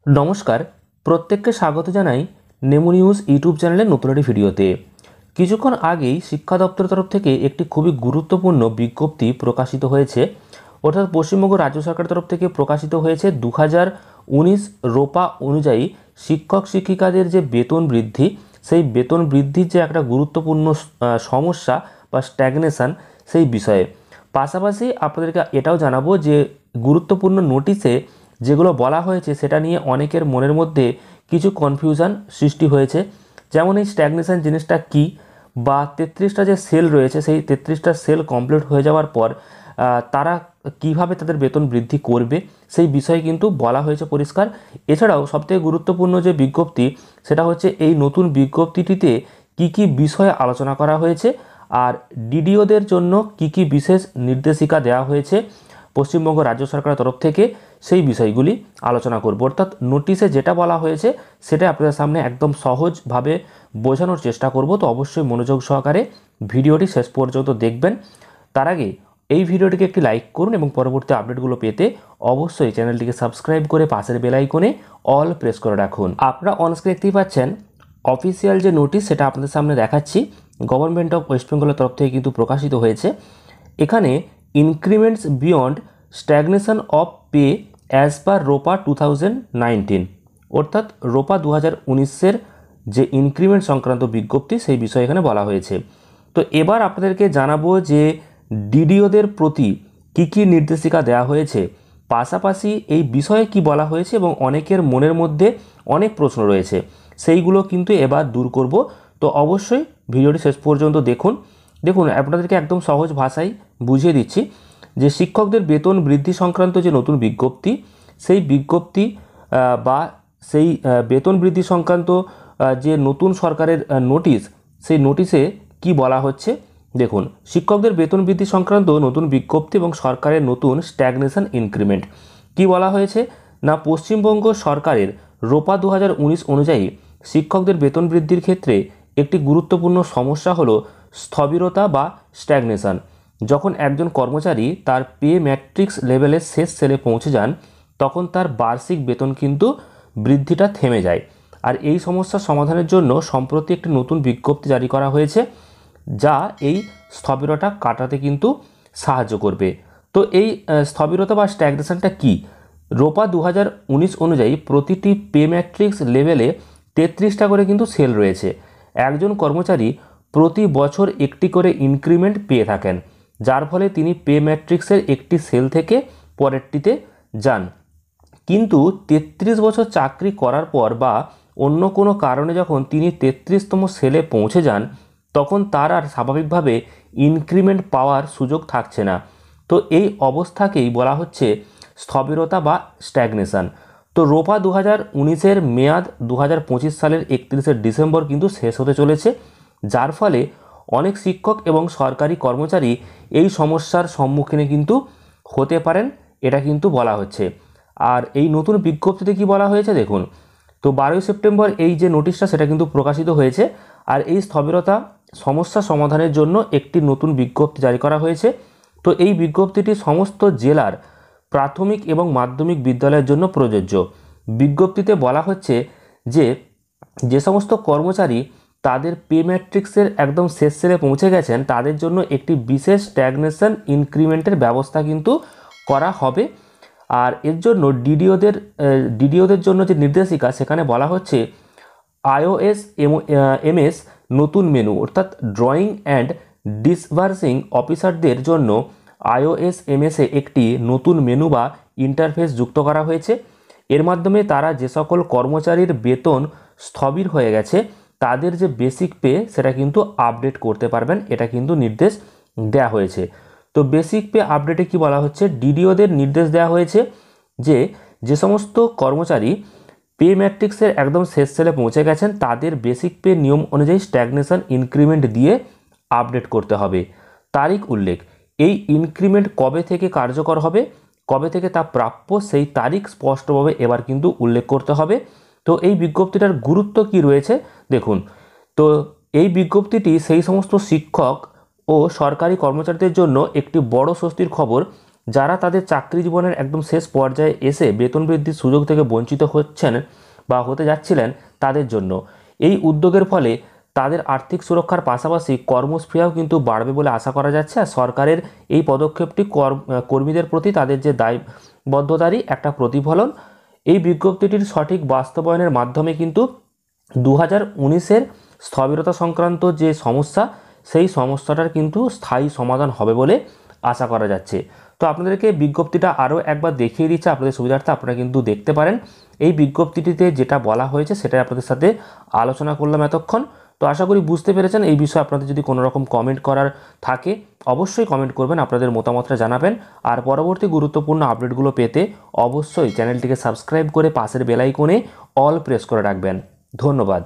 নমস্কার, প্রত্যেককে স্বাগত জানাই নেমো নিউজ ইউটিউব চ্যানেলের নতুন একটি ভিডিওতে। কিছুক্ষণ আগেই শিক্ষা দপ্তরের তরফ থেকে একটি খুবই গুরুত্বপূর্ণ বিজ্ঞপ্তি প্রকাশিত হয়েছে। অর্থাৎ পশ্চিমবঙ্গ রাজ্য সরকারের তরফ থেকে প্রকাশিত হয়েছে 2019 রোপা অনুযায়ী শিক্ষক শিক্ষিকাদের যে বেতন বৃদ্ধি, সেই বেতন বৃদ্ধির যে একটা গুরুত্বপূর্ণ সমস্যা বা স্ট্যাগনেশন, সেই বিষয়ে। পাশাপাশি আপনাদেরকে এটাও জানাবো যে গুরুত্বপূর্ণ নোটিশে যেগুলো বলা হয়েছে সেটা নিয়ে অনেকের মনের মধ্যে কিছু কনফিউশন সৃষ্টি হয়েছে। যেমন এই স্ট্যাগনেশন জিনিসটা কি, বা 33টা যে সেল রয়েছে সেই 33টা সেল কমপ্লিট হয়ে যাওয়ার পর তারা কিভাবে তাদের বেতন বৃদ্ধি করবে সেই বিষয়ে কিন্তু বলা হয়েছে পরিষ্কার। এছাড়াও সবথেকে গুরুত্বপূর্ণ যে বিজ্ঞপ্তি সেটা হচ্ছে এই নতুন বিজ্ঞপ্তিটিতে কি কি বিষয়ে আলোচনা করা হয়েছে, আর ডিডিওদের জন্য কি কি বিশেষ নির্দেশিকা দেওয়া হয়েছে পশ্চিমবঙ্গ রাজ্য সরকারের তরফ থেকে, সেই বিষয়গুলি আলোচনা করব। অর্থাৎ নোটিশে যেটা বলা হয়েছে সেটা আপনাদের সামনে একদম সহজভাবে বোঝানোর চেষ্টা করব। তো অবশ্যই মনোযোগ সহকারে ভিডিওটি শেষ পর্যন্ত দেখবেন। তার আগে এই ভিডিওটিকে একটি লাইক করুন এবং পরবর্তী আপডেটগুলো পেতে অবশ্যই চ্যানেলটিকে সাবস্ক্রাইব করে পাশের বেল আইকনে অল প্রেস করে রাখুন। আপনারা অনস্ক্রিনে দেখতেই পাচ্ছেন অফিসিয়াল যে নোটিশ সেটা আপনাদের সামনে দেখাচ্ছি। গভর্নমেন্ট অফ ওয়েস্ট বেঙ্গলের তরফ থেকে কিন্তু প্রকাশিত হয়েছে। এখানে ইনক্রিমেন্টস beyond stagnation of pay as per রোপা 2019, অর্থাৎ রোপা 2019-এর যে ইনক্রিমেন্ট সংক্রান্ত বিজ্ঞপ্তি সেই বিষয়ে এখানে বলা হয়েছে। তো এবার আপনাদেরকে জানাবো যে ডিডিওদের প্রতি কি কি নির্দেশিকা দেওয়া হয়েছে, পাশাপাশি এই বিষয়ে কি বলা হয়েছে এবং অনেকের মনের মধ্যে অনেক প্রশ্ন রয়েছে, সেইগুলো কিন্তু এবার দূর করব। তো অবশ্যই ভিডিওটি শেষ পর্যন্ত দেখুন। আপনাদেরকে একদম সহজ ভাষায় বুঝিয়ে দিচ্ছি যে শিক্ষকদের বেতন বৃদ্ধি সংক্রান্ত যে নতুন বিজ্ঞপ্তি, সেই বিজ্ঞপ্তি বা সেই বেতন বৃদ্ধি সংক্রান্ত যে নতুন সরকারের নোটিশ, সেই নোটিশে কি বলা হচ্ছে দেখুন। শিক্ষকদের বেতন বৃদ্ধি সংক্রান্ত নতুন বিজ্ঞপ্তি এবং সরকারের নতুন স্ট্যাগনেশন ইনক্রিমেন্ট কি বলা হয়েছে না, পশ্চিমবঙ্গ সরকারের রোপা 2019 অনুযায়ী শিক্ষকদের বেতন বৃদ্ধির ক্ষেত্রে একটি গুরুত্বপূর্ণ সমস্যা হলো স্থবিরতা বা স্ট্যাগনেশন। যখন একজন কর্মচারী তার পে ম্যাট্রিক্স লেভেলের শেষ সেলে পৌঁছে যান, তখন তার বার্ষিক বেতন কিন্তু বৃদ্ধিটা থেমে যায়। আর এই সমস্যার সমাধানের জন্য সম্প্রতি একটি নতুন বিজ্ঞপ্তি জারি করা হয়েছে, যা এই স্থবিরতা কাটাতে কিন্তু সাহায্য করবে। তো এই স্থবিরতা বা স্ট্যাগনেশনটা কি? রোপা 2019 অনুযায়ী প্রতিটি পে ম্যাট্রিক্স লেভেলে 33টা করে কিন্তু সেল রয়েছে। একজন কর্মচারী প্রতি বছর একটি করে ইনক্রিমেন্ট পেয়ে থাকেন, যার ফলে তিনি পে ম্যাট্রিক্সের একটি সেল থেকে পরেরটিতে যান। কিন্তু 33 বছর চাকরি করার পর বা অন্য কোনো কারণে যখন তিনি 33তম সেলে পৌঁছে যান, তখন তার আর স্বাভাবিকভাবে ইনক্রিমেন্ট পাওয়ার সুযোগ থাকছে না। তো এই অবস্থাকেই বলা হচ্ছে স্থবিরতা বা স্ট্যাগনেশন। তো রোপা 2019-এর মেয়াদ 2025 সালের 31শে ডিসেম্বর কিন্তু শেষ হতে চলেছে, যার ফলে অনেক শিক্ষক এবং সরকারি কর্মচারী এই সমস্যার সম্মুখীনে কিন্তু হতে পারেন, এটা কিন্তু বলা হচ্ছে। আর এই নতুন বিজ্ঞপ্তিতে কি বলা হয়েছে দেখুন। তো 12ই সেপ্টেম্বর এই যে নোটিশটা সেটা কিন্তু প্রকাশিত হয়েছে। আর এই স্থবিরতা সমস্যা সমাধানের জন্য একটি নতুন বিজ্ঞপ্তি জারি করা হয়েছে। তো এই বিজ্ঞপ্তিটি সমস্ত জেলার প্রাথমিক এবং মাধ্যমিক বিদ্যালয়ের জন্য প্রযোজ্য। বিজ্ঞপ্তিতে বলা হচ্ছে যে যে সমস্ত কর্মচারী তাদের পে ম্যাট্রিক্সের একদম শেষ সেলে পৌঁছে গেছেন, তাদের জন্য একটি বিশেষ স্ট্যাগনেশন ইনক্রিমেন্টের ব্যবস্থা কিন্তু করা হবে। আর এর জন্য ডিডিওদের জন্য যে নির্দেশিকা সেখানে বলা হচ্ছে iOS MS নতুন মেনু, অর্থাৎ ড্রয়িং অ্যান্ড ডিসবার্সিং অফিসারদের জন্য iOS MS-এ একটি নতুন মেনু বা ইন্টারফেস যুক্ত করা হয়েছে। এর মাধ্যমে তারা যে সকল কর্মচারীর বেতন স্থবির হয়ে গেছে তাদের যে বেসিক পে সেটা কিন্তু আপডেট করতে পারবেন, এটা কিন্তু নির্দেশ দেওয়া হয়েছে। তো বেসিক পে আপডেটে কি বলা হচ্ছে, ডিডিওদের নির্দেশ দেওয়া হয়েছে যে যে সমস্ত কর্মচারী পে ম্যাট্রিক্সের একদম শেষ সেলে পৌঁছে গেছেন তাদের বেসিক পে নিয়ম অনুযায়ী স্ট্যাগনেশন ইনক্রিমেন্ট দিয়ে আপডেট করতে হবে। তারিখ উল্লেখ, এই ইনক্রিমেন্ট কবে থেকে কার্যকর হবে, কবে থেকে তা প্রাপ্য, সেই তারিখ স্পষ্টভাবে এবার কিন্তু উল্লেখ করতে হবে। তো এই বিজ্ঞপ্তিটার গুরুত্ব কি রয়েছে দেখুন। তো এই বিজ্ঞপ্তিটি সেই সমস্ত শিক্ষক ও সরকারি কর্মচারীদের জন্য একটি বড় স্বস্তির খবর, যারা তাদের চাকরি জীবনের একদম শেষ পর্যায়ে এসে বেতন বৃদ্ধির সুযোগ থেকে বঞ্চিত হচ্ছেন বা হতে যাচ্ছিলেন তাদের জন্য। এই উদ্যোগের ফলে তাদের আর্থিক সুরক্ষার পাশাপাশি কর্মস্পৃহাও কিন্তু বাড়বে বলে আশা করা যাচ্ছে। আর সরকারের এই পদক্ষেপটি কর্মীদের প্রতি তাদের যে দায়বদ্ধতারই একটা প্রতিফলন। এই বিজ্ঞপ্তিটির সঠিক বাস্তবায়নের মাধ্যমে কিন্তু 2019-এর স্থবিরতা সংক্রান্ত যে সমস্যা, সেই সমস্যাটার কিন্তু স্থায়ী সমাধান হবে বলে আশা করা যাচ্ছে। তো আপনাদেরকে বিজ্ঞপ্তিটা আরও একবার দেখিয়ে দিচ্ছে আপনাদের সুবিধার্থে, আপনারা কিন্তু দেখতে পারেন। এই বিজ্ঞপ্তিটিতে যেটা বলা হয়েছে সেটাই আপনাদের সাথে আলোচনা করলাম এতক্ষণ। তো আশা করি বুঝতে পেরেছেন। এই বিষয়ে আপনাদের যদি কোনো রকম কমেন্ট করার থাকে অবশ্যই কমেন্ট করবেন, আপনাদের মতামতটা জানাবেন। আর পরবর্তী গুরুত্বপূর্ণ আপডেটগুলো পেতে অবশ্যই চ্যানেলটিকে সাবস্ক্রাইব করে পাশের বেল আইকনে অল প্রেস করে রাখবেন। ধন্যবাদ।